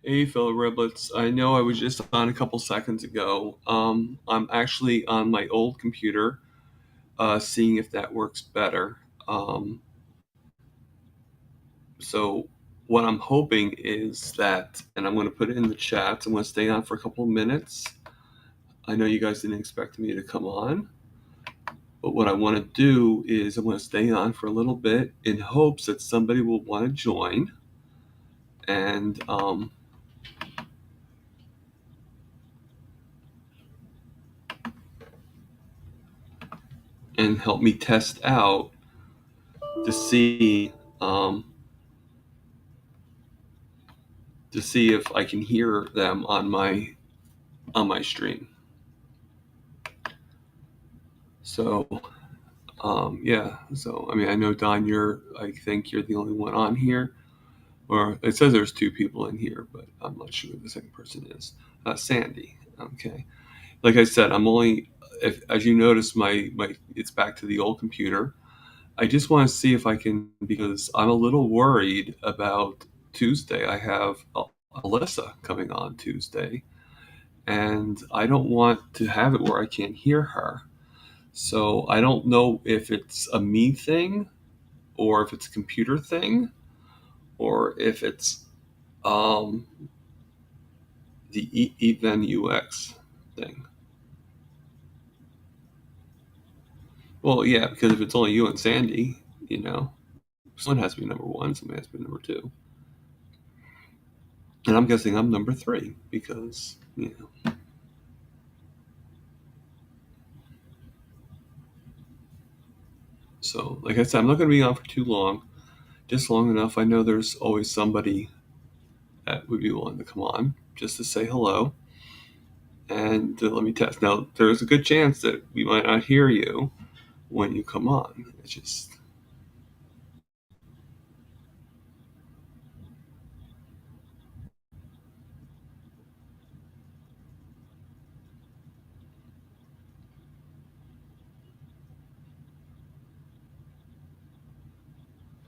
Hey, fellow Riblets. I know I was just on a couple seconds ago. I'm actually on my old computer, seeing if that works better. Um, so, what I'm hoping is that, and I'm going to put it in the chat, I'm going to stay on for a couple of minutes. I know you guys didn't expect me to come on, but what I want to do is I'm going to stay on for a little bit in hopes that somebody will want to join and help me test out to see um, if I can hear them on my stream. So yeah. So I mean, I know Don, I think you're the only one on here, or it says there's two people in here, but I'm not sure who the second person is. Sandy. Okay. Like I said, I'm only if as you notice, my it's back to the old computer. I just want to see if I can, because I'm a little worried about Tuesday. I have Alyssa coming on Tuesday, and I don't want to have it where I can't hear her. So I don't know if it's a me thing, or if it's a computer thing, or if it's um, the Even UX thing. Well, yeah, because if it's only you and Sandy, you know, someone has to be number one, someone has to be number two. And I'm guessing I'm number three because, So, like I said, I'm not going to be on for too long, just long enough. I know there's always somebody that would be willing to come on just to say hello and to let me test. Now, there's a good chance that we might not hear you when you come on. It's just,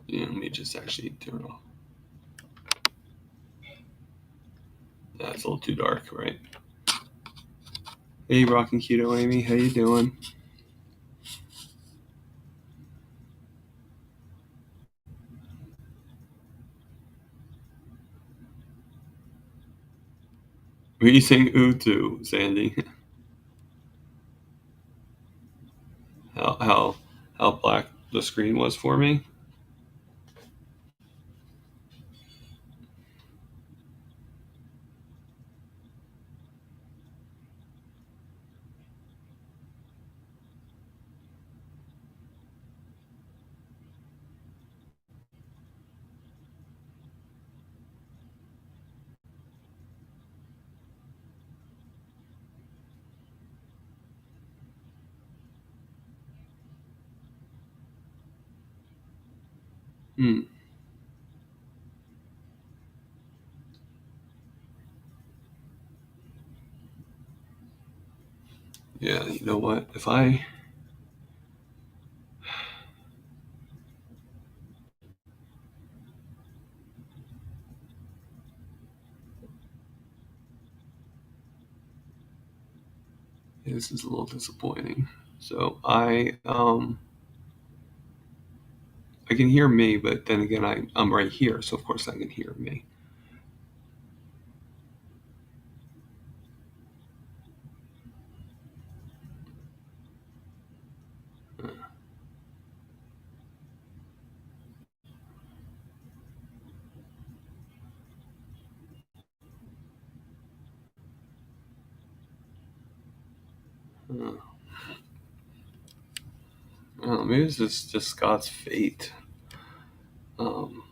let me just actually turn it off. That's a little too dark, right? Hey, Rockin' Keto Amy, how you doing? What are you saying ooh to, Sandy? how, how, how black the screen was for me? Hmm. Yeah, you know what? This is a little disappointing. So I can hear me, but then again, I'm right here, so of course I can hear me. Uh, Maybe this is just God's fate. Um,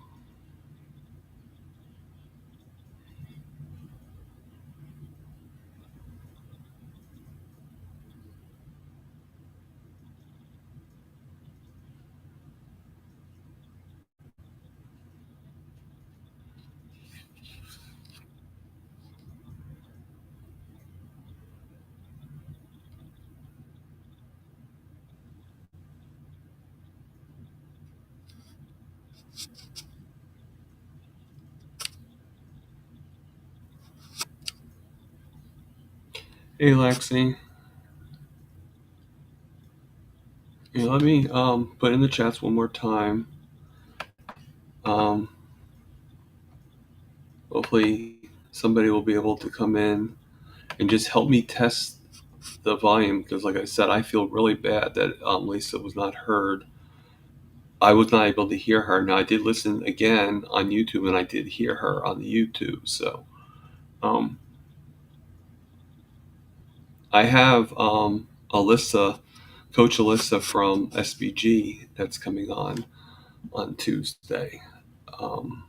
Hey, Lexi. Yeah, let me put in the chats one more time. Um, hopefully, somebody will be able to come in and just help me test the volume because, like I said, I feel really bad that Lisa was not heard. I was not able to hear her. Now, I did listen again on YouTube, and I did hear her on the YouTube. So, um, I have Alyssa, Coach Alyssa from SBG, that's coming on Tuesday. Um,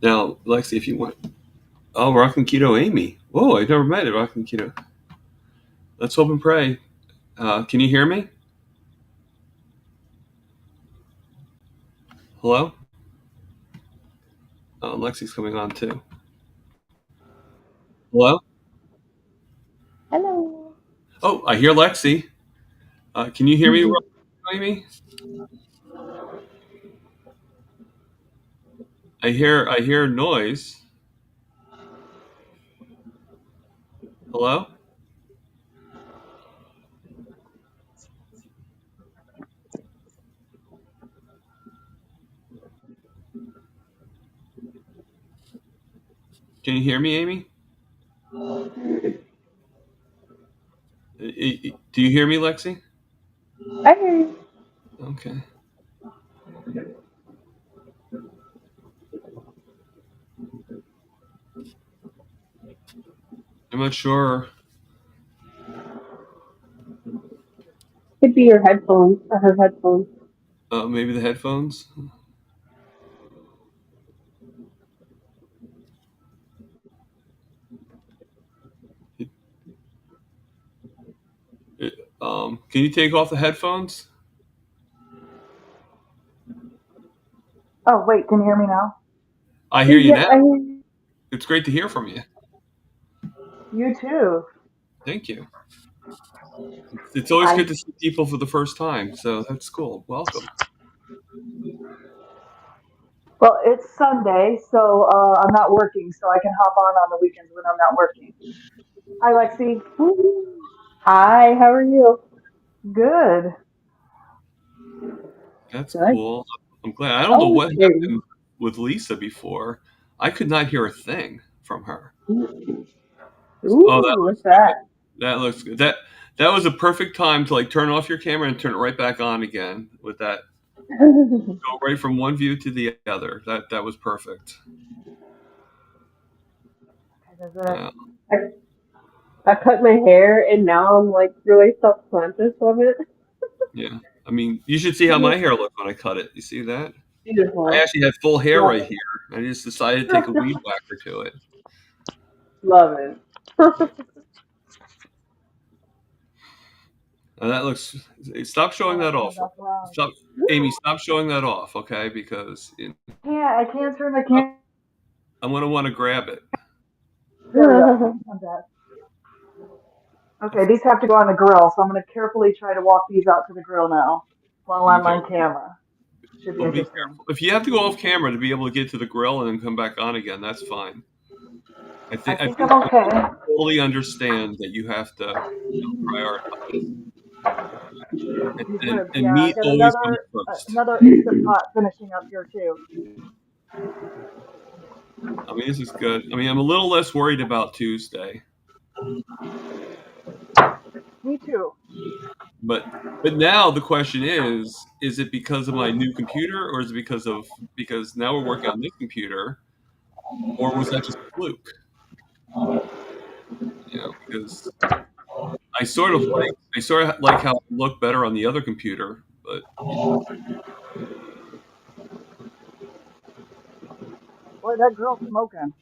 Now, Lexi, if you want, oh, Rock and Keto Amy. Whoa, I've never met a Rock and Keto. Let's hope and pray. Can you hear me? Hello? Lexi's coming on too. Hello? Hello. Oh, I hear Lexi. Can you hear me, Rock and Keto Amy? I hear noise. Hello? Can you hear me, Amy? Do you hear me, Lexi? I hear you. Okay. I'm not sure. Could be your headphones or her headphones. Maybe the headphones. Can you take off the headphones? Oh, wait, can you hear me now? I hear you Yeah, now. I hear you. It's great to hear from you. You too. Thank you. It's always I good to see people for the first time, so that's cool. Welcome. Well, it's Sunday, so I'm not working, so I can hop on the weekends when I'm not working. Hi, Lexi. Woo. Hi, how are you? Good. That's Good. cool. I'm glad. I don't know what Okay. happened with Lisa before. I could not hear a thing from her. Oh, Ooh, what's that? that looks good. That was a perfect time to like turn off your camera and turn it right back on again with that. Go right from one view to the other. That was perfect. Is it? Uh, I, I cut my hair and now I'm like really self-conscious of it. yeah. I mean, you should see how my hair looked when I cut it. You see that? I Beautiful. actually had full hair Love right it. here. I just decided to take a weed whacker to it. Love it. That looks. Stop showing Oh, that oh, off. that's loud. Stop, Amy. Stop showing that off, okay? Because I can't turn the camera. I'm gonna want to grab it. There we go. I'm back. Okay, these have to go on the grill, so I'm going to carefully try to walk these out to the grill now while I'm Okay. on camera. Should be Well, be interesting. careful. If you have to go off camera to be able to get to the grill and then come back on again, that's fine. I I think think I'm we okay. totally understand that you have to prioritize, These and ribs, and yeah. I meat got always comes first. another instant pot finishing up here too. I mean, this is good. I mean, I'm a little less worried about Tuesday, Me too. but now the question is it because of my new computer, or is it because now we're working on this computer, or was that just a fluke? Because I sort of like how it looked better on the other computer, but Boy, that grill's smoking.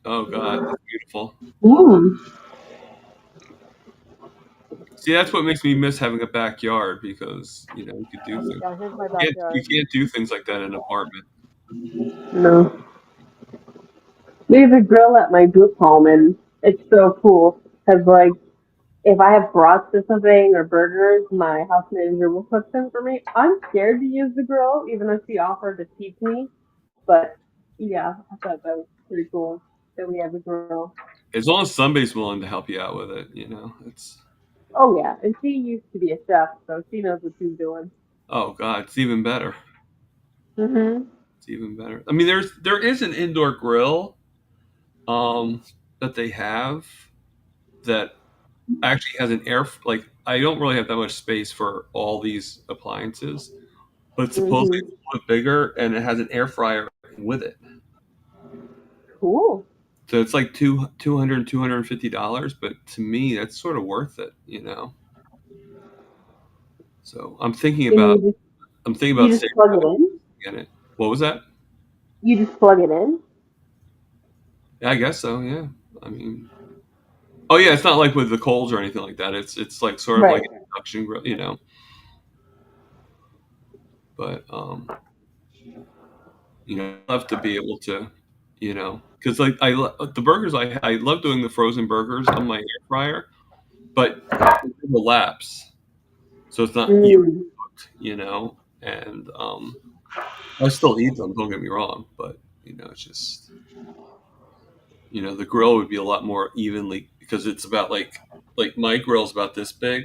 oh god, that's beautiful. Ooh. See, that's what makes me miss having a backyard because you could do things. Yeah, here's my You backyard. can't do things like that in an apartment. No. We have a grill at my group home and it's so cool because like if I have brats or something or burgers, my house manager will cook them for me. I'm scared to use the grill, even though she offered to teach me. But yeah, I thought that was pretty cool that we have a grill. As long as somebody's willing to help you out with it, it's. Oh yeah, and she used to be a chef, so she knows what she's doing. Oh God, it's even better. Mhm. It's even better. I mean, there is an indoor grill that they have that actually has an air. Like, I don't really have that much space for all these appliances, but supposedly Mhm. it's a little bit bigger and it has an air fryer with it. Cool. So it's like $250, but to me that's sort of worth it. So And I'm thinking about you just saving plug it up in. and it. What was that? You just plug it in. Yeah, I guess so. Yeah. I mean, oh yeah, it's not like with the coals or anything like that. It's like sort of like Right. an induction grill. But I love to be able to, because like the burgers I love doing the frozen burgers on my air fryer, but it elapse, so it's not even Mm. cooked. And I still eat them. Don't get me wrong, but it's just the grill would be a lot more evenly because it's about like my grill's about this big,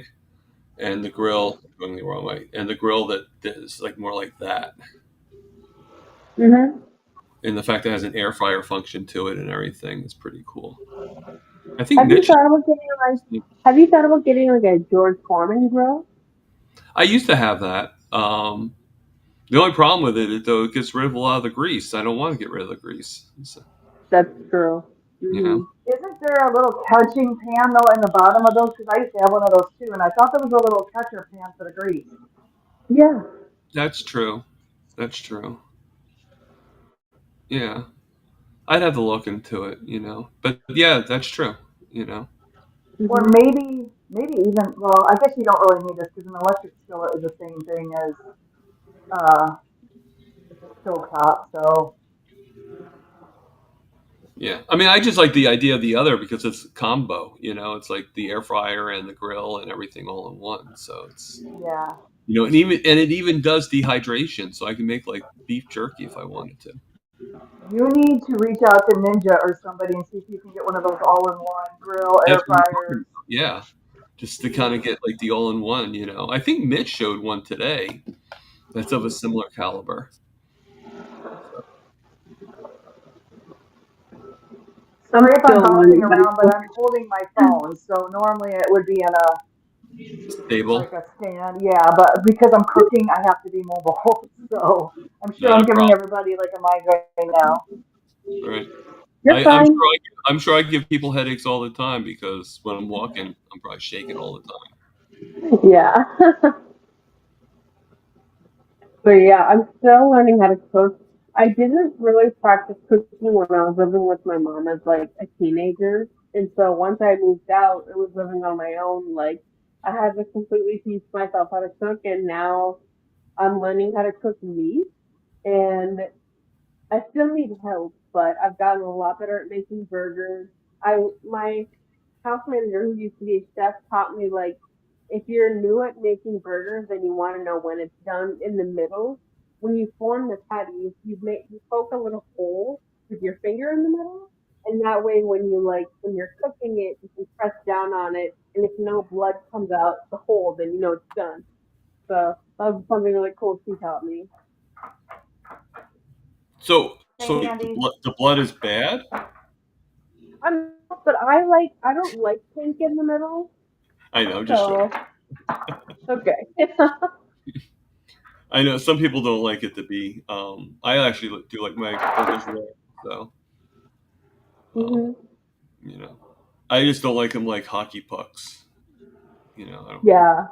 and the grill going the wrong way, and the grill that is like more like that, Mhm. and the fact that it has an air fryer function to it and everything is pretty cool. I think Have you Mitch. thought about getting like? Have you thought about getting like a George Foreman grill? I used to have that. The only problem with it, though, it gets rid of a lot of the grease. I don't want to get rid of the grease. So, That's true. you know, Mhm. Isn't there a little catching pan though in the bottom of those? Because I used to have one of those too, and I thought there was a little catcher pan for the grease. Yeah. that's true. That's true. Yeah, I'd have to look into it. But yeah, that's true. You know, Or Mhm. maybe even, well, I guess you don't really need this because an electric skillet is the same thing as uh, stovetop. So yeah. I mean, I just like the idea of the other because it's combo. It's like the air fryer and the grill and everything all in one. So it's yeah, and it even does dehydration, so I can make like beef jerky if I wanted to. you need to reach out to Ninja or somebody and see if you can get one of those all-in-one grill That's air what I'm talking fryers. about. Yeah, just to kind of get like the all-in-one. I think Mitch showed one today that's of a similar caliber. I'm Sorry if I'm still bouncing learning how to around, but cook. I'm holding my phone, so normally it would be in a Stable, like a stand. Yeah, but because I'm cooking, I have to be mobile. So I'm sure not I'm a giving problem. everybody like a migraine now. All right, You're I'm fine. sure I'm sure I give people headaches all the time because when I'm walking, I'm probably shaking all the time. Yeah. But yeah, I'm still learning how to cook. I didn't really practice cooking when I was living with my mom as like a teenager. And so once I moved out and was living on my own, like I had to completely teach myself how to cook, and now I'm learning how to cook meat, and I still need help, but I've gotten a lot better at making burgers. My house manager who used to be a chef taught me like if you're new at making burgers and you want to know when it's done in the middle, when you form the patty, you poke a little hole with your finger in the middle, and that way when you're cooking it, you can press down on it, and if no blood comes out the hole, then you know it's done. So that was something really cool she taught me. So Hey, wait, Andy. the blood is bad. But I don't like pink in the middle, I know, just so joking. okay. I know some people don't like it to be. I actually do like my burgers red, so um, hmm you know, I just don't like them like hockey pucks. I don't. Yeah,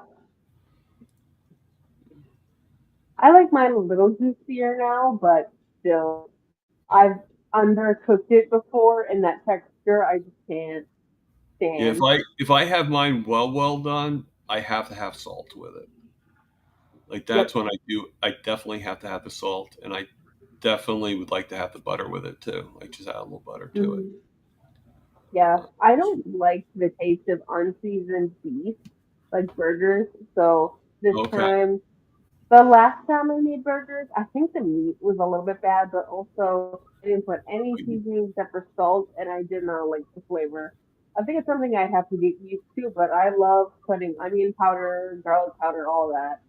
I like mine a little juicier now, but still, I've undercooked it before, and that texture I just can't Yeah, if stand. I have mine well done, I have to have salt with it. Like that's Yep. when I do. I definitely have to have the salt, and I definitely would like to have the butter with it too. Like just add a little butter to it. hmm Yeah, I don't like the taste of unseasoned beef, like burgers. So this Okay. time, the last time I made burgers, I think the meat was a little bit bad, but also I didn't put any seasoning except for salt, and I did not like the flavor. I think it's something I have to get used to, but I love putting onion powder, garlic powder, all that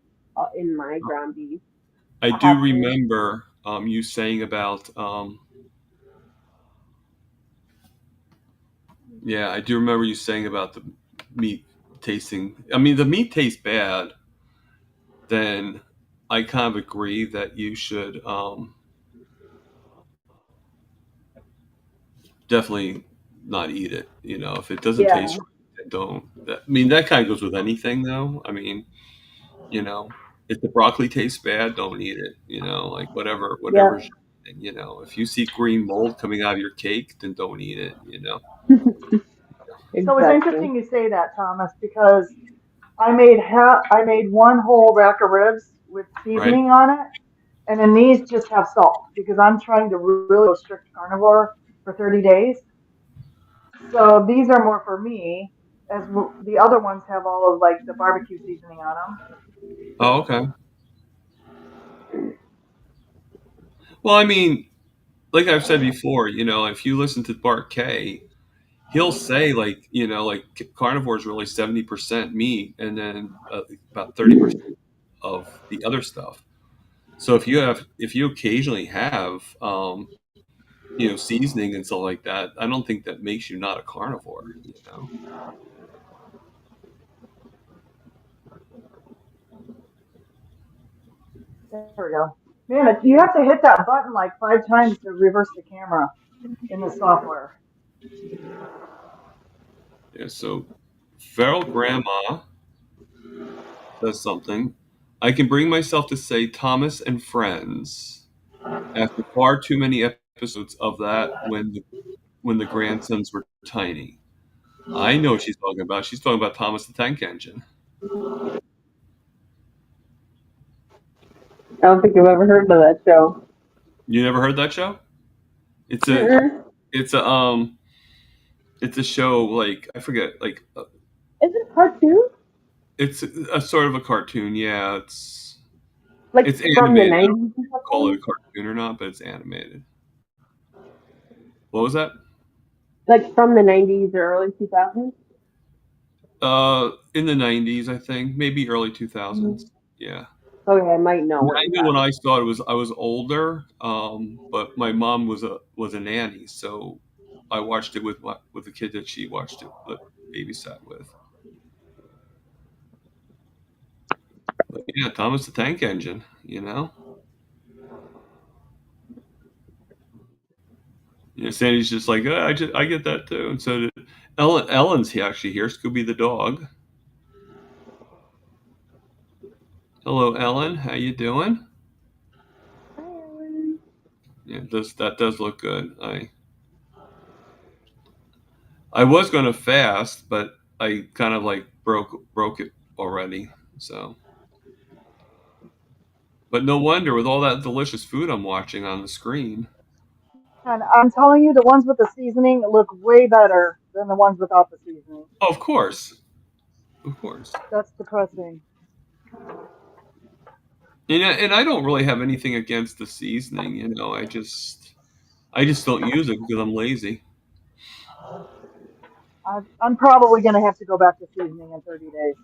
in my ground beef. I I do have to. remember you saying about yeah, I do remember you saying about the meat tasting. I mean, the meat tastes bad. Then I kind of agree that you should definitely not eat it. You know, if it doesn't taste Yeah, right, then don't. I mean, that kind of goes with anything, though. I mean, you know, if the broccoli tastes bad, don't eat it. You know, like yeah, whatever's. You know, if you see green mold coming out of your cake, then don't eat it. You know. So it's exactly. interesting you say that, Thomas, because I made one whole rack of ribs with Right. seasoning on it, and then these just have salt because I'm trying to really go strict carnivore for 30 days. So these are more for me, as the other ones have all of like the barbecue seasoning on them. Oh, okay. Well, I mean, like I've said before, you know, if you listen to Bart K, he'll say like, you know, like carnivore is really 70% meat, and then about 30% of the other stuff. So if you occasionally have, you know, seasoning and stuff like that, I don't think that makes you not a carnivore. You know. There we go. Man, you have to hit that button like 5 times to reverse the camera in the software. Yeah. So, feral grandma says something. I can bring myself to say Thomas and Friends after far too many episodes of that when the grandsons were tiny. I know what she's talking about. She's talking about Thomas the Tank Engine. I don't think I've ever heard of that show. You never heard that show? It's a Mm-mm. it's a um it's a show like I forget like Is it cartoon? it's a sort of a cartoon. Yeah, Like it's from the animated. I don't know 90s or if you call it a something? cartoon or not, but it's animated. What was that? Like from the 90s or early 2000s? In the '90s, I think, maybe early 2000s. Mm-hmm. Yeah. Okay, I might know Yeah, what I you're knew when talking I saw it was I was older, but my mom was a nanny, so I watched it with the kid that she watched it that babysat with. But yeah, Thomas the Tank Engine, you know. You know, Sandy's just like, I get that too, and so did Ellen. Ellen's actually here. Scooby the dog. Hello, Ellen. How you doing? about. Yeah, that does look good. I was going to fast, but I kind of like broke it already. So, but no wonder with all that delicious food I'm watching on the screen. And I'm telling you, the ones with the seasoning look way better than the ones without the seasoning. Oh, of course, of course. That's depressing. And I don't really have anything against the seasoning. You know, I just don't use it because I'm lazy. I'm probably going to have to go back to seasoning in 30 days.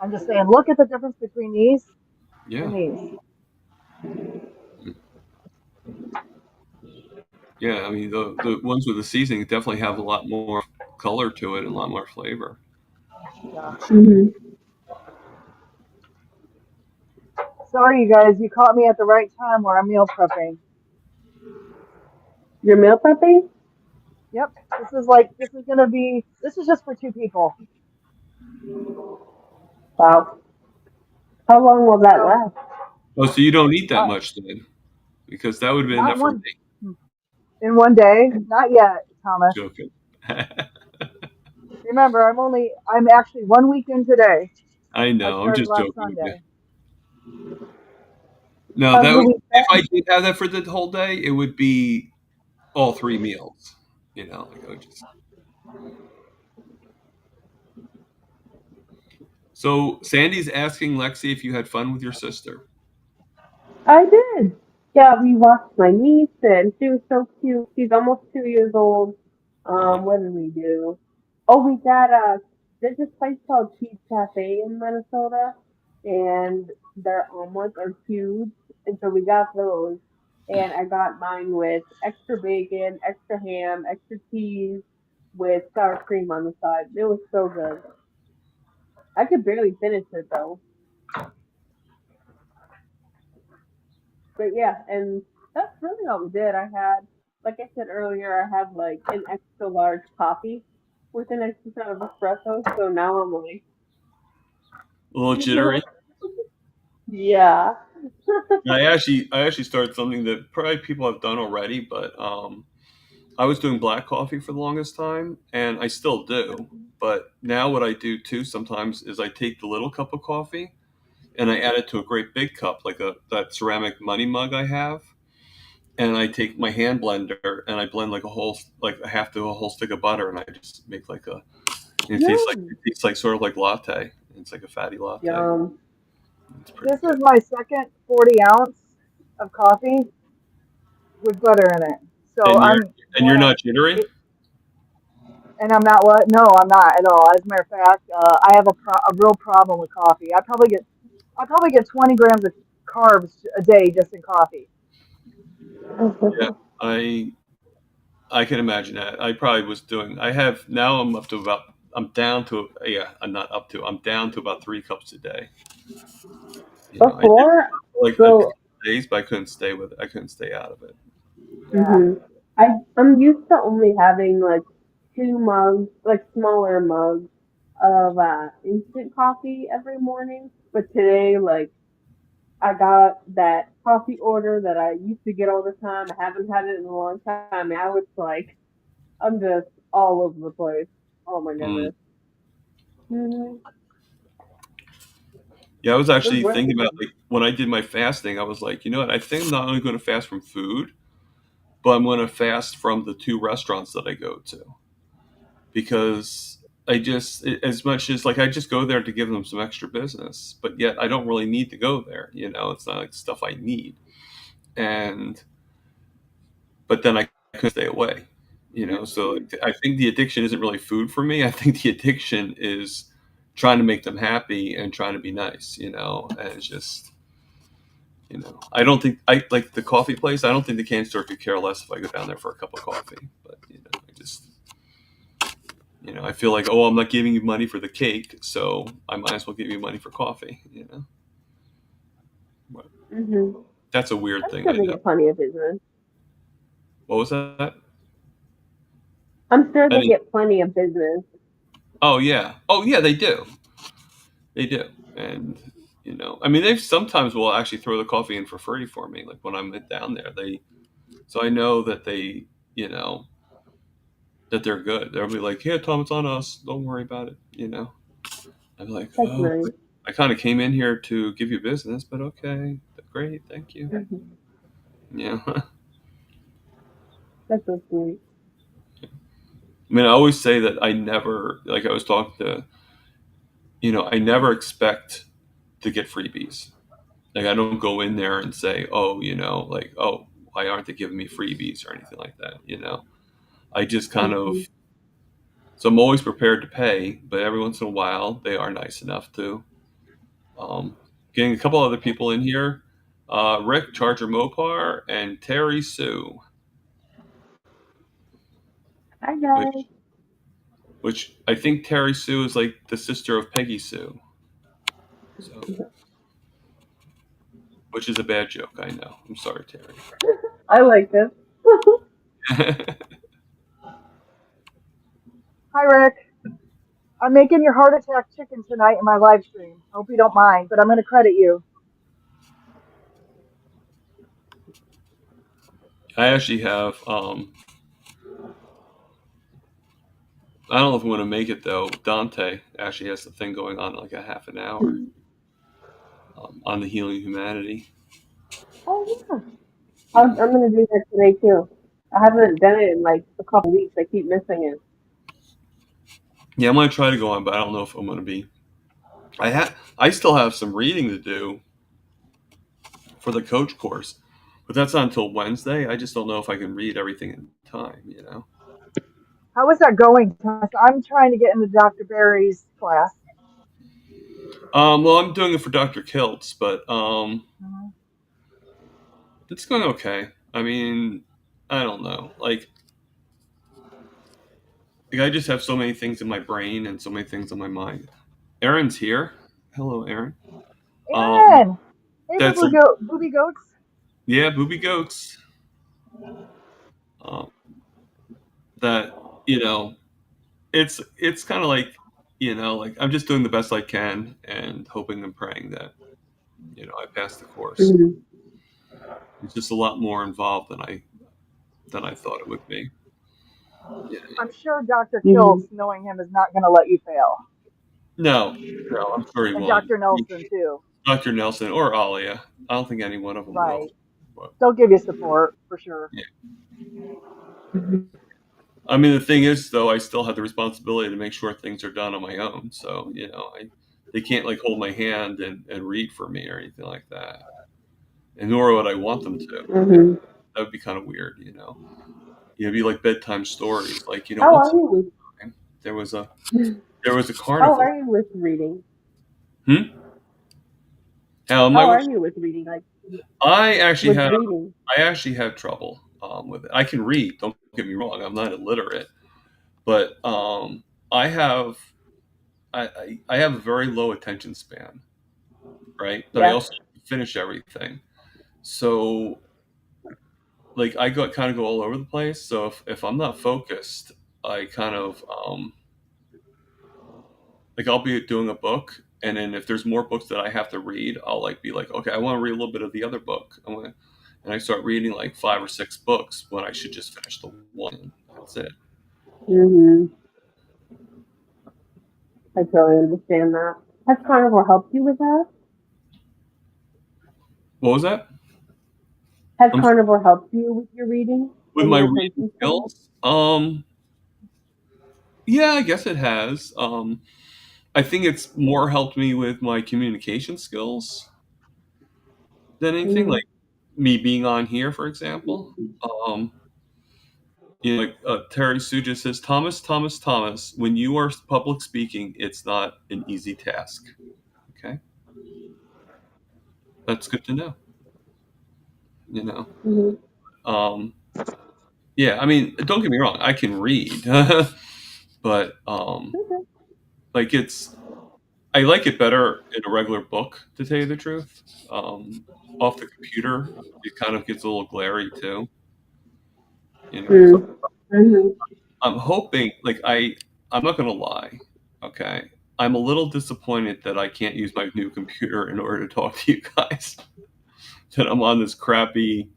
I'm just saying, look at the difference between these and Yeah, these. yeah. I mean, the ones with the seasoning definitely have a lot more color to it and a lot more flavor. Yeah. Mm-hmm. Sorry, you guys, you caught me at the right time where I'm meal prepping. Your meal prepping? Yep. This is just for 2 people. Wow. How long will that So, last? Oh, so you don't eat that uh, much then, because that would have been not enough for one, me. in one day. Not yet, Thomas. Joking. Remember, I'm actually 1 week in today. I I know. I'm started just last joking with you. Sunday. No, How's that the would, week if I been? did have that for the whole day, it would be all three meals. You know, like I would just. So Sandy's asking Lexi if you had fun with your sister. I did. Yeah, we watched my niece, and she was so cute. She's almost 2 years old. Uh, What did we do? Oh, we got there's this place called Cheese Cafe in Minnesota, and their omelets are huge, and so we got those. And I got mine with extra bacon, extra ham, extra cheese, with sour cream on the side. It was so good. I could barely finish it though. But yeah, and that's really all we did. I had, like I said earlier, I had like an extra large coffee with an extra shot of espresso. So now I'm like, a little jittery. yeah. I actually started something that probably people have done already, but I was doing black coffee for the longest time, and I still do. But now what I do too sometimes is I take the little cup of coffee and I add it to a great big cup, like that ceramic money mug I have, and I take my hand blender and I blend like a half to a whole stick of butter, and I just make like a. And Yum. it tastes like sort of like latte. It's like a fatty latte. Yum. It's pretty This is good. my second 40 ounce of coffee with butter in it. So And you're I'm and going you're on not jittery. 8, and I'm not what? No, I'm not at all. As a matter of fact, I have a real problem with coffee. I probably get 20 grams of carbs a day just in coffee. Yeah, I can imagine that. I probably was doing. I have now. I'm up to about. I'm down to. Yeah, I'm not up to. I'm down to about 3 cups a day. I did it Before, for like a couple so of days, but I couldn't stay with it. I couldn't stay out of it. Yeah. hmm I'm used to only having like two mugs, like smaller mugs of instant coffee every morning. But today, like I got that coffee order that I used to get all the time. I haven't had it in a long time. Now it's like I'm just all over the place. Oh my Mm. goodness. Mm-hmm. Yeah, I was It was actually really thinking about good. like when I did my fasting. I was like, you know what? I think I'm not only going to fast from food, but I'm going to fast from the two restaurants that I go to because as much as like I just go there to give them some extra business, but yet I don't really need to go there. It's not like stuff I need, and but then I couldn't stay away. So I think the addiction isn't really food for me. I think the addiction is trying to make them happy and trying to be nice. And it's just. I don't think I like the coffee place. I don't think the can store could care less if I go down there for a cup of coffee. But I just I feel like, oh, I'm not giving you money for the cake, so I might as well give you money for coffee. But Hmm. that's a weird I'm thing. sure I they know. get plenty of business. What was that? I'm sure I they think. get plenty of business. Oh yeah. Oh yeah. They do. They do. And I mean, they sometimes will actually throw the coffee in for free for me. Like when I'm down there, so I know that you know, that they're good. They'll be like, "Here, Tom, it's on us. Don't worry about it." I'm like, That's "Oh, nice. I kind of came in here to give you business, but okay, great, thank you." Hmm. Yeah. That's so sweet. I mean, I always say that like I was talking to, I never expect to get freebies. Like I don't go in there and say, "Oh, like, oh, why aren't they giving me freebies or anything like that?" I just kind Hmm. of so I'm always prepared to pay, but every once in a while they are nice enough to. Um, Getting a couple other people in here, Rick Charger Mopar and Terry Sue, Hi which guys. which I think Terry Sue is like the sister of Peggy Sue, so which is a bad joke. I know. I'm sorry, I like this. Terry. Hi, Rick. I'm making your heart attack chicken tonight in my live stream. Hope you don't mind, but I'm going to credit you. I actually have. I don't know if we want to make it though. Dante actually has the thing going on in like a half an hour on the healing humanity. Oh yeah. I'm gonna do that today too. I haven't done it in like a couple weeks. I keep missing it. Yeah, I'm gonna try to go on, but I don't know if I'm gonna be. I still have some reading to do for the coach course, but that's not until Wednesday. I just don't know if I can read everything in time. How is that going, Thomas? I'm trying to get into Dr. Barry's class. Well, I'm doing it for Dr. Kiltz, but Mhm. it's going okay. I mean, I don't know. Like I just have so many things in my brain and so many things on my mind. Aaron's here. Hello, Aaron. Um, Aaron! Hey, that's booby goats. yeah, booby goats. Um, that you know, it's kind of like like I'm just doing the best I can and hoping and praying that I pass the course. Mhm. It's just a lot more involved than I thought it would be. Yeah. I'm sure Dr. Mhm. Kiltz, knowing him, is not going to let you fail. No, no, I'm sure he And won't. Dr. Nelson, too. Dr. Nelson or Alia. I don't think any one of them will. Right. But They'll give you support, for sure. yeah. Mhm. I mean, the thing is, though, I still have the responsibility to make sure things are done on my own. So, they can't like hold my hand and read for me or anything like that. And nor would I want them to. Mhm. That would be kind of weird. It'd be like bedtime stories. Like, How once are you with time there was a there was a How carnival. are you with reading? Hmm? How am I How with? are you with reading? Like I actually with have reading. I actually have trouble with it. I can read. Don't get me wrong. I'm not illiterate, but I have I have a very low attention span, right? But I Yeah. also finish everything. So like I kind of go all over the place. So if I'm not focused, I kind of like I'll be doing a book, and then if there's more books that I have to read, I'll like be like, okay, I want to read a little bit of the other book. And I start reading like 5 or 6 books when I should just finish the one. That's it. Mhm. I totally understand that. Has Carnivore helped you with that? What was that? Has I'm Carnivore helped you with your reading with and my your reading attention span? skills. Yeah, I guess it has. I think it's more helped me with my communication skills than anything. Mhm. Like me being on here, for example. Um, like Terry Sue just says, Thomas, Thomas, Thomas. When you are public speaking, it's not an easy task. Okay, that's good to know. You know. Mhm. Um, yeah, I mean, don't get me wrong. I can read, but Okay. like I like it better in a regular book, to tell you the truth. Off the computer, it kind of gets a little glary too. So Mm. Mhm. I'm hoping, like I'm not gonna lie, okay. I'm a little disappointed that I can't use my new computer in order to talk to you guys. That I'm on this crappy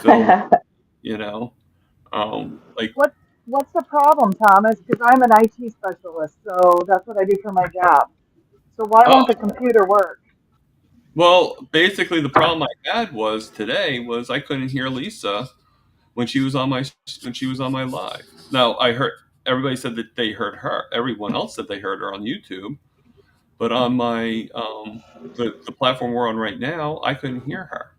film, you know. Like What What's the problem, Thomas? Because I'm an IT specialist, so that's what I do for my job. So why oh won't the computer work? well, basically the problem I had was today was I couldn't hear Lisa when she was on my live. Now I heard everybody said that they heard her. Everyone else said they heard her on YouTube, but on my the platform we're on right now, I couldn't hear her.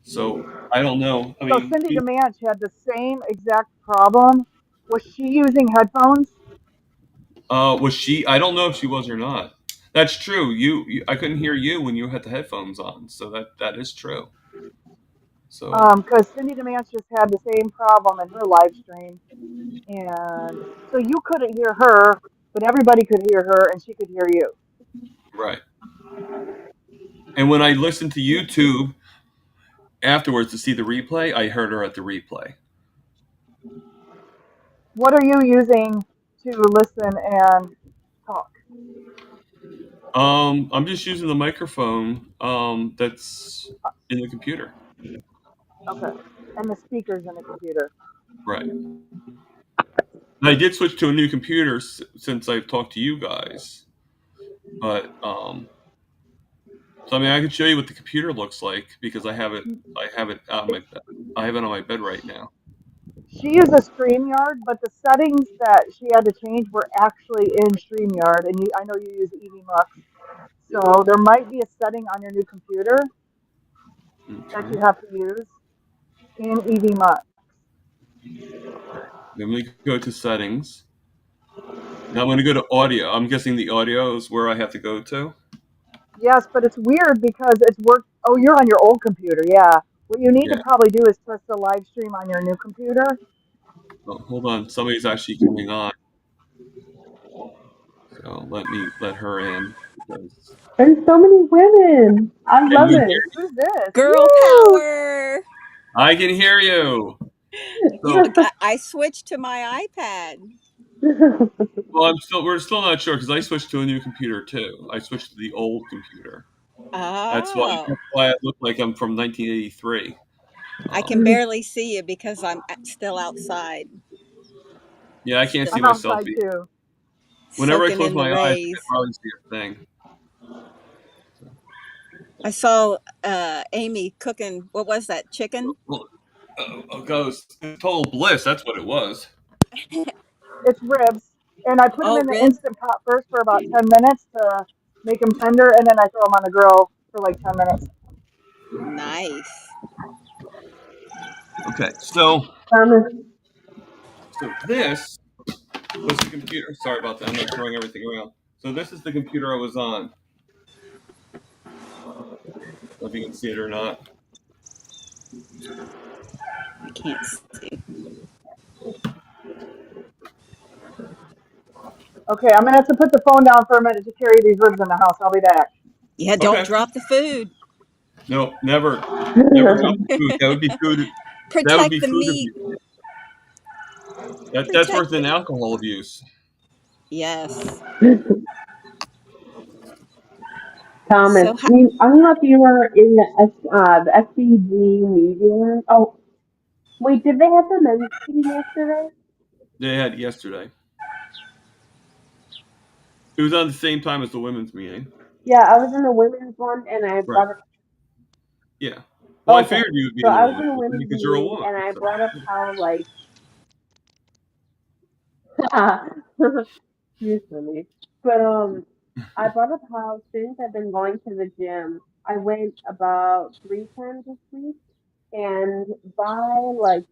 So I don't know. I So mean, Cindy DeManch had the same exact problem. Was she using headphones? was she? I don't know if she was or not. That's true. I couldn't hear you when you had the headphones on, so that is true. So Because Cindy DeManch just had the same problem in her live stream, and so you couldn't hear her, but everybody could hear her, and she could hear you. right. And when I listened to YouTube afterwards to see the replay, I heard her at the replay. What are you using to listen and talk? I'm just using the microphone that's in the computer. Okay, and the speakers in the computer. Right. And I did switch to a new computer since I've talked to you guys. But so I mean, I can show you what the computer looks like because I have it. I have it on my bed. I have it on my bed right now. She uses StreamYard, but the settings that she had to change were actually in StreamYard, and I know you use EVMux, so there might be a setting on your new computer that you Okay. have to use in EVMux. Then we go to settings. Now I'm going to go to audio. I'm guessing the audio is where I have to go to. Yes, but it's weird because it's work. Oh, you're on your old computer, yeah. What you need to Yeah. probably do is test the live stream on your new computer. Oh, hold on. Somebody's actually coming on. So let her in. Because, There's so many women. I can love you it. hear? Who's this? Girl Woo! power. I can hear you. You, So, I switched to my iPad. well, we're still not sure because I switched to a new computer too. I switched to the old computer. That's why Oh, that's why I look like I'm from 1983. I can barely see you because I'm still outside, Yeah, I can't see still I'm myself outside either. too. Whenever I soaking close in the my eyes, I can rays. hardly see a thing. I saw Amy cooking. What was that? Chicken? Well, ghost. Total bliss. That's what it was. It's ribs, and I put them Oh, in the rib. instant pot first for about 10 minutes to make them tender, and then I throw them on the grill for like 10 minutes. Nice. Okay, so Thomas, this was the computer. Sorry about that. I'm not throwing everything around. So this is the computer I was on. I don't know if you can see it or not. I can't see. Okay, I'm gonna have to put the phone down for a minute to carry these ribs in the house. I'll be back. Yeah, don't Okay. drop the food. No, never, never drop the food. That would be food. That would be Protect the food meat. abuse. That's worse Protect than it. alcohol abuse. Yes. Thomas, So, I don't know if you were in the SCG meeting. Oh, wait, did they have the men's meeting yesterday? They had it yesterday. It was on the same time as the women's meeting. Yeah, I was in the women's one, and I Right. brought up. Yeah. Well, I Okay, figured you would be so in the I was in women's the meeting women's because you're a meeting, woman. and I So. brought up how like. You're funny. But I brought up how since I've been going to the gym, I went about 3 times this week, and by like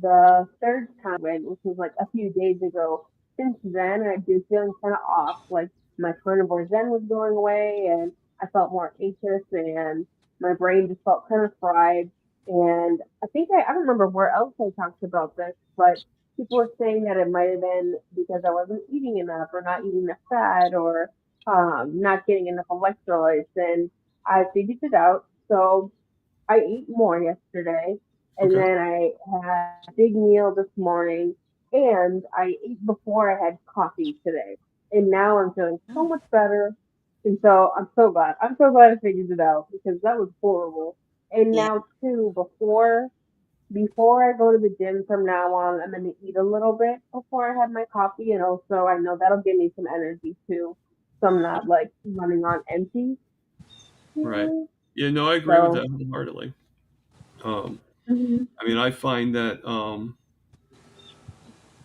the third time I went, which was like a few days ago, since then I've been feeling kind of off. Like my carnivore zen was going away, and I felt more anxious, and my brain just felt kind of fried. And I think I don't remember where else I talked about this, but people were saying that it might have been because I wasn't eating enough, or not eating enough fat, or not getting enough electrolytes. And I figured it out. So I ate more yesterday, and Okay. then I had a big meal this morning, and I ate before I had coffee today. And now I'm feeling so much better. And so I'm so glad. I'm so glad I figured it out because that was horrible. And yeah. now too, before I go to the gym from now on, I'm gonna eat a little bit before I have my coffee, and also I know that'll give me some energy too, so I'm not like running on empty. Right. Mhm. Yeah. No, I agree with So, that wholeheartedly. Um, mhm. I mean, I find that.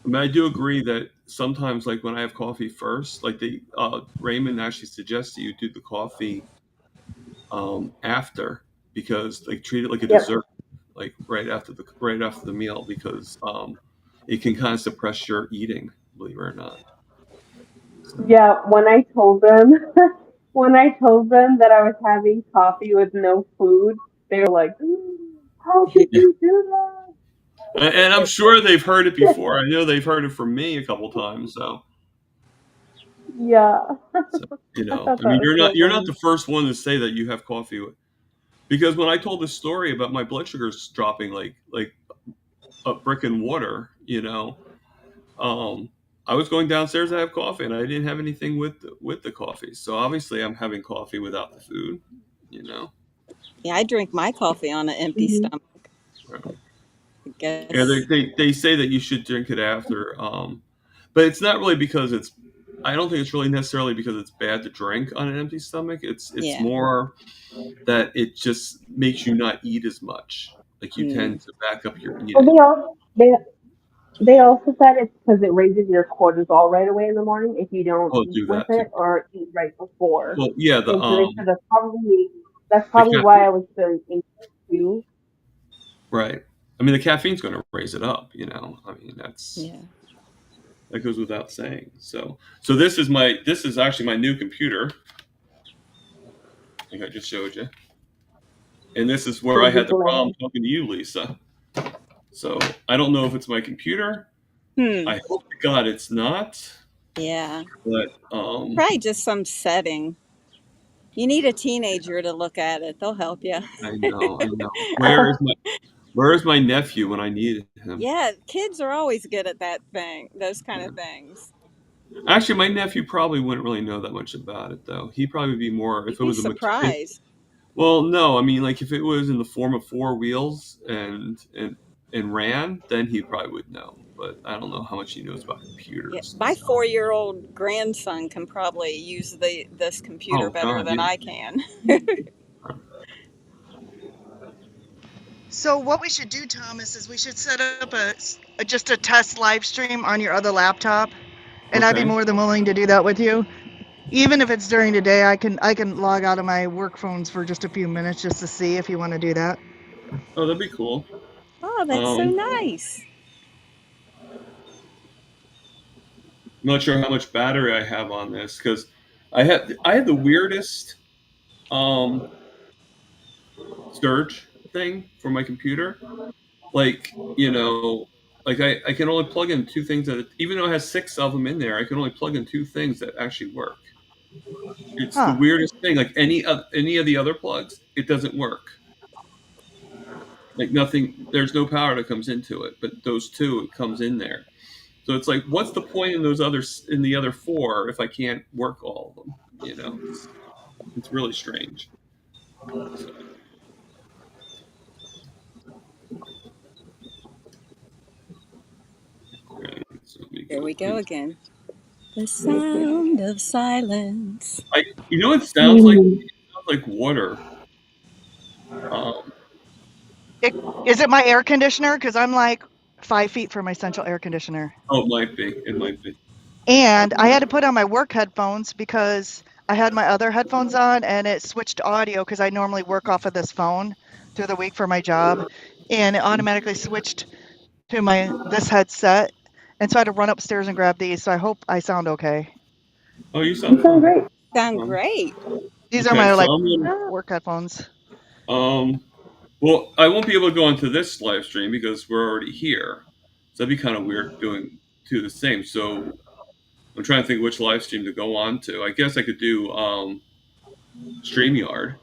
I mean, I do agree that sometimes, like when I have coffee first, like Raymond actually suggests that you do the coffee after because like treat it like a Yep. dessert, like right after the meal because it can kind of suppress your eating, believe it or not. So, Yeah, when I told them that I was having coffee with no food, they were like, "How could yeah. you do And I'm sure they've heard it that?" before. I know they've heard it from me a couple times. Yeah, So I thought I mean, that was so you're not funny. the first one to say that you have coffee because when I told this story about my blood sugars dropping like a brick and water, um, I was going downstairs to have coffee, and I didn't have anything with the coffee. So obviously, I'm having coffee without the food. You know, Yeah, I drink my coffee on an empty Mhm. stomach. I yeah, guess. they say that you should drink it after, but it's not really because it's. I don't think it's really necessarily because it's bad to drink on an empty stomach. It's Yeah. more that it just makes you not eat as much. Like you Mm. tend to back up your Well, eating. They they also said it's because it raises your cortisol right away in the morning if you don't I'll eat do with that too. it or eat right before. Well, yeah, And so they said that's the probably why caffeine, I was feeling anxious too. right? I mean, the caffeine's going to raise it up. I mean, Yeah. that goes without saying. So this is actually my new computer. I think I just showed you, and this is where I Pretty had the problem glad. talking to you, Lisa. So I don't know if it's my computer. Hmm. I hope to God it's not. Yeah. But Probably just some setting. You need a teenager to look at it. They'll help you. I know. Where is my nephew when I needed him? Yeah, kids are always good at those kind of things. Actually, my nephew probably wouldn't really know that much about it, though. He'd probably be more You'd if it be was if surprised. well, no, I mean, like if it was in the form of four wheels and ran, then he probably would know. But I don't know how much he knows about Yeah, computers and my stuff. 4-year-old grandson can probably use this computer Oh better God, than yeah. I can. So what we should do, Thomas, is we should set up just a test live stream on your other laptop, and I'd be Okay. more than willing to do that with you. Even if it's during the day, I can log out of my work phones for just a few minutes just to see if you want to do that. Oh, that'd be cool. Oh, that's so Um, nice. I'm not sure how much battery I have on this because I had the weirdest um surge thing for my computer. Like, like I can only plug in two things even though it has six of them in there, I can only plug in two things that actually work. It's the Huh. weirdest thing. Like any of the other plugs, it doesn't work. Like nothing, there's no power that comes into it, but those two, it comes in there. So it's like, what's the point in the other four if I can't work all of them? It's really strange. So, right, so let me Here go we go into. again. The sound of silence. You know what it sounds like? Mhm. It sounds like water. Um, Is it my air conditioner? Because I'm like 5 feet from my central air conditioner. oh, it might be. It might be. And I had to put on my work headphones because I had my other headphones on and it switched audio because I normally work off of this phone through the week for my job. And it automatically switched to this headset. And so I had to run upstairs and grab these. So I hope I sound okay. Oh, you You sound sound fine. great. Sound Um, great. These are okay, my so like I'm gonna. Ah, work headphones. Um, well, I won't be able to go into this live stream because we're already here. So that'd be kind of weird doing two the same. So I'm trying to think which live stream to go on to. I guess I could do StreamYard.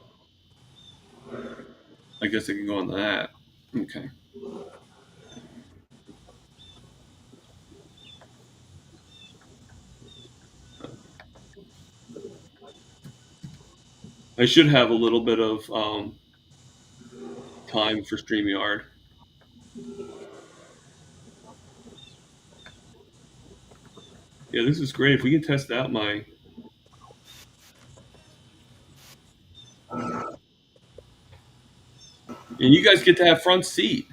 I guess I can go on that. Okay. I should have a little bit of time for StreamYard. Yeah, this is great. If we can test out and you guys get to have front seat.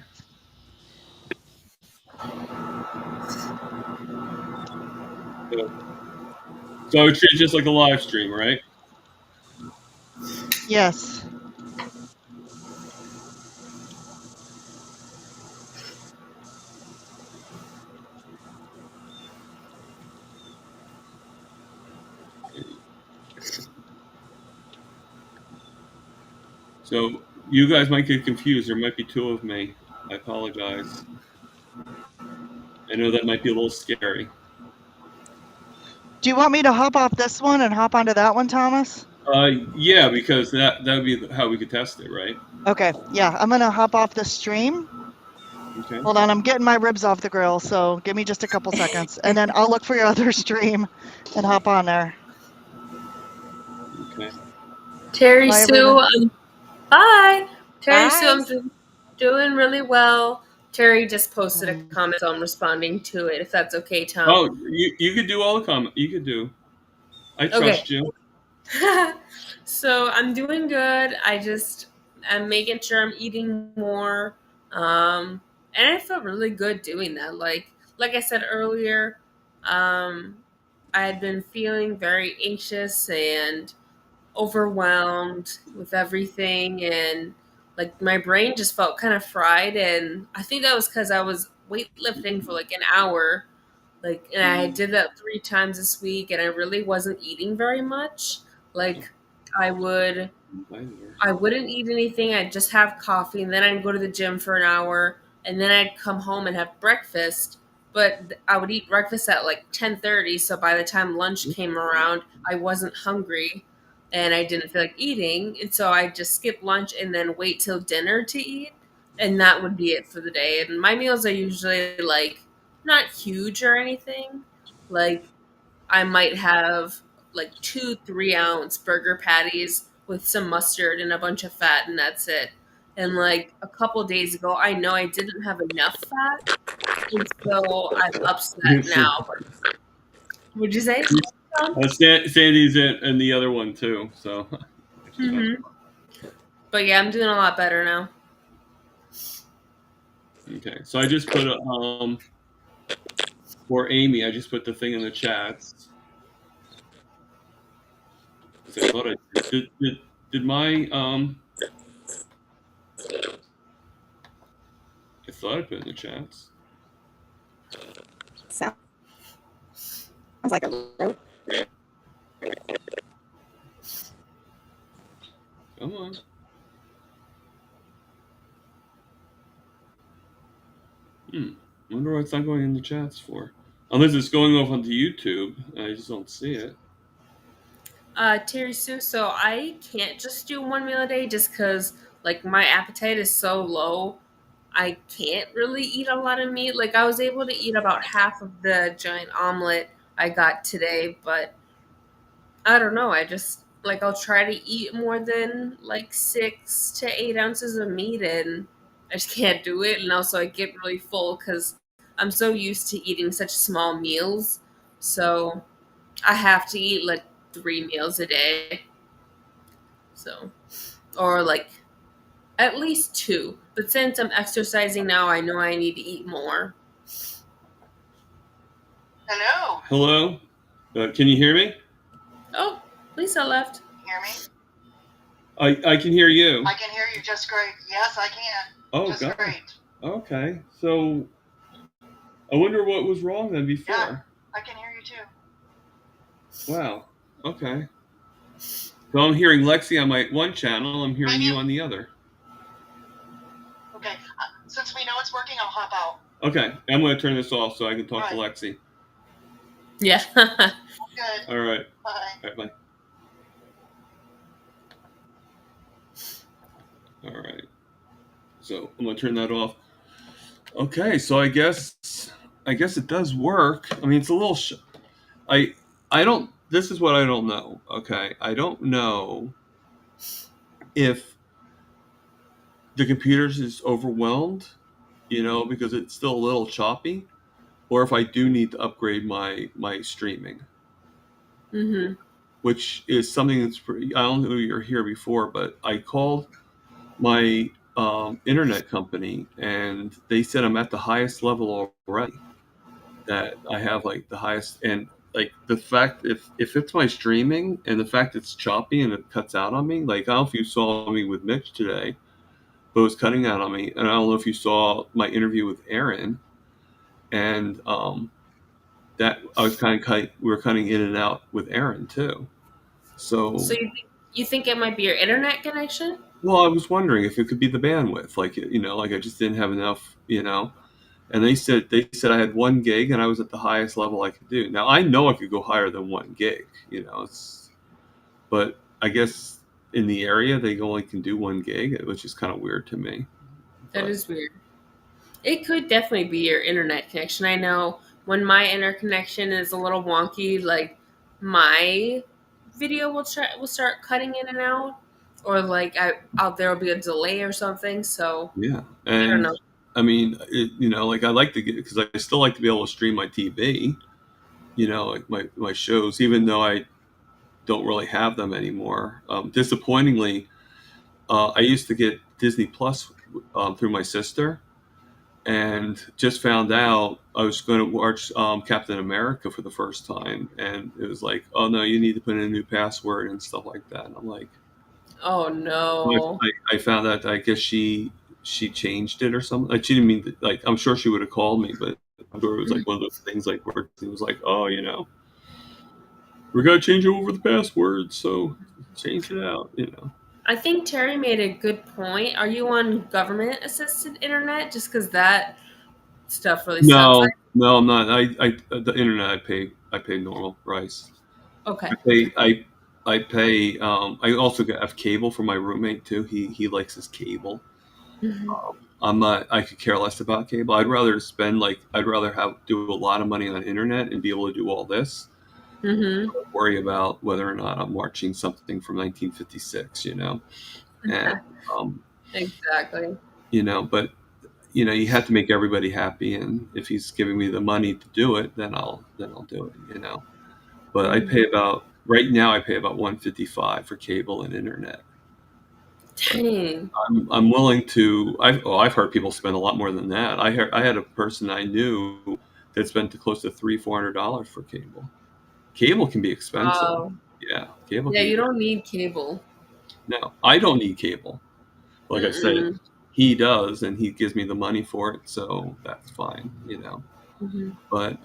So I would treat it just like a live stream, right? Yes. So you guys might get confused. There might be two of me. I apologize. I know that might be a little scary. Do you want me to hop off this one and hop onto that one, Thomas? Yeah, because that would be how we could test it, right? Okay. Yeah, I'm going to hop off the stream. Okay. Hold on, I'm getting my ribs off the grill, so give me just a couple seconds. And then I'll look for your other stream and hop on there. Okay. Terry Bye, Sue, everyone. bye. Terry Sue, Bye. I'm doing really well. Terry just posted a comment, so I'm responding to it, if that's okay, Tom. Oh, you could do all the comment. You could do. I Okay. trust you. So I'm doing good. I'm making sure I'm eating more. and I felt really good doing that. Like I said earlier, I had been feeling very anxious and overwhelmed with everything, and like my brain just felt kind of fried, and I think that was because I was weightlifting for like an hour, like, and I did that 3 times this week, and I really wasn't eating very much. Like I would I wouldn't eat anything. I'd just have coffee, and then I'd go to the gym for an hour, and then I'd come home and have breakfast. But I would eat breakfast at like 10:30, so by the time lunch came around, I wasn't hungry, and I didn't feel like eating, and so I just skip lunch and then wait till dinner to eat, and that would be it for the day. And my meals are usually like not huge or anything. Like I might have like 2 3-ounce burger patties with some mustard and a bunch of fat, and that's it. And like a couple days ago, I know I didn't have enough fat, and so I'm upset now. Would you say? Sandy's in the other one too. So. Mm-hmm. But yeah, I'm doing a lot better now. Okay, so I just put for Amy, I just put the thing in the chats. I thought I did my I thought I put it in the chats. Sounds like a rope. Come on. Wonder why it's not going in the chats for. Unless it's going off onto YouTube. I just don't see it. Terry Sue, so I can't just do one meal a day just because like my appetite is so low. I can't really eat a lot of meat. Like I was able to eat about half of the giant omelet I got today, but I don't know. I just like I'll try to eat more than like 6 to 8 ounces of meat, and I just can't do it. And also, I get really full because I'm so used to eating such small meals. So I have to eat like 3 meals a day. So, or like at least 2. But since I'm exercising now, I know I need to eat more. Hello. Hello? Can you hear me? Oh, Lisa left. Hear me? I can hear you. I can hear you just great. Yes, I can. Oh, Just God. great. Okay, so I wonder what was wrong then before. Yeah. I can hear you too. Wow. Okay. So I'm hearing Lexi on my one channel. I'm hearing you on the other. Okay. Since we know it's working, I'll hop out. Okay, I'm going to turn this off so I can talk to Lexi. Yeah. Good. All right. Bye. All right, bye. All right. So I'm going to turn that off. Okay, so I guess it does work. I mean, it's a little. I don't. This is what I don't know. Okay, I don't know if the computer's is overwhelmed, because it's still a little choppy, or if I do need to upgrade my streaming. Mm-hmm. Which is something that's pretty. I don't know if you were here before, but I called my internet company, and they said I'm at the highest level already. That I have like the highest, and like the fact if it's my streaming and the fact it's choppy and it cuts out on me, like I don't know if you saw me with Mitch today, but it was cutting out on me, and I don't know if you saw my interview with Aaron, and that I was we were cutting in and out with Aaron too. So you think it might be your internet connection? Well, I was wondering if it could be the bandwidth, like I just didn't have enough, And they said I had 1 gig and I was at the highest level I could do. Now I know I could go higher than 1 gig, but I guess in the area they only can do 1 gig, which is kind of weird to me. That is weird. It could definitely be your internet connection. I know when my internet connection is a little wonky, like my video will start cutting in and out, or like there will be a delay or something. So yeah, and I don't know. I mean, like I like to get, because I still like to be able to stream my TV, like my shows, even though I don't really have them anymore. Disappointingly, I used to get Disney Plus through my sister, and just found out I was going to watch Captain America for the first time, and it was like, oh no, you need to put in a new password and stuff like that. And I'm like, Oh no. I found out. I guess she changed it or something. Like she didn't mean to, like I'm sure she would have called me, but I'm sure it was like one of those things like where it was like, oh, we're gonna change over the password, so change it out. I think Terry made a good point. Are you on government assisted internet? Just because that stuff really sucks. No, I'm not. The internet I pay normal price. Okay. I pay. I also have cable for my roommate too. He likes his cable. Mhm. I'm not. I could care less about cable. I'd rather do a lot of money on internet and be able to do all this. Mhm. Worry about whether or not I'm watching something from 1956. And Exactly. but you have to make everybody happy, and if he's giving me the money to do it, then I'll do it. But I pay right now I pay about $155 for cable and internet. Dang. I'm willing to. I've heard people spend a lot more than that. I had a person I knew that spent close to $300-400 for cable. Cable can be expensive. Oh. Yeah, cable Yeah, can be. you don't need cable. No, I don't need cable. Like I said, Mm-mm. he does, and he gives me the money for it, so that's fine. Mhm. But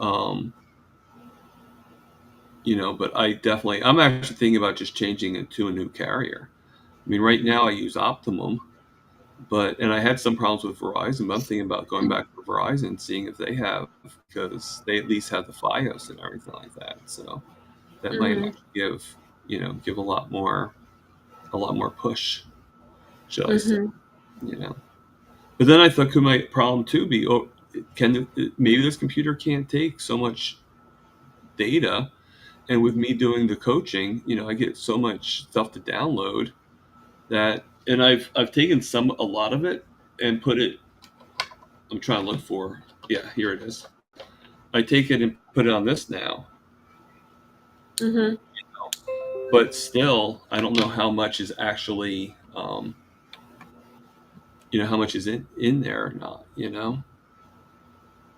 but I'm actually thinking about just changing it to a new carrier. I mean, right now I use Optimum, and I had some problems with Verizon, but I'm thinking about going back to Verizon, seeing if they have, because they at least have the FiOS and everything like that. So that might Mhm. actually give a lot more push, shall I say? Mhm. You know. But then I thought, could my problem too be, maybe this computer can't take so much data, and with me doing the coaching, I get so much stuff to download and I've taken a lot of it and put it. I'm trying to look for. Yeah, here it is. I take it and put it on this now, Mhm. but still, I don't know how much is actually, how much is in there or not. Mhm.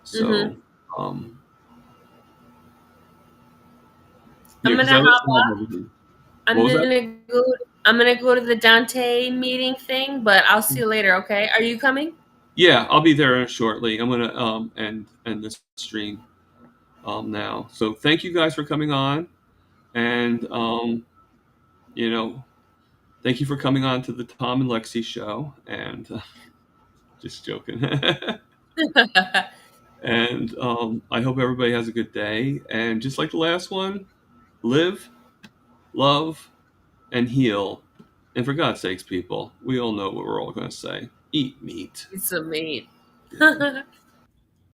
So, um, I'm because gonna I like hop to have off. everything. What I'm was that? gonna go. I'm gonna go to the Dante meeting thing, but I'll see you later. Okay? Are you coming? Yeah, I'll be there shortly. I'm gonna end this stream now. So thank you guys for coming on, and you know, thank you for coming on to the Tom and Lexi show. And just joking. And I hope everybody has a good day. And just like the last one, live, love, and heal. And for God's sakes, people, we all know what we're all going to say: eat meat. It's a mate. Yeah.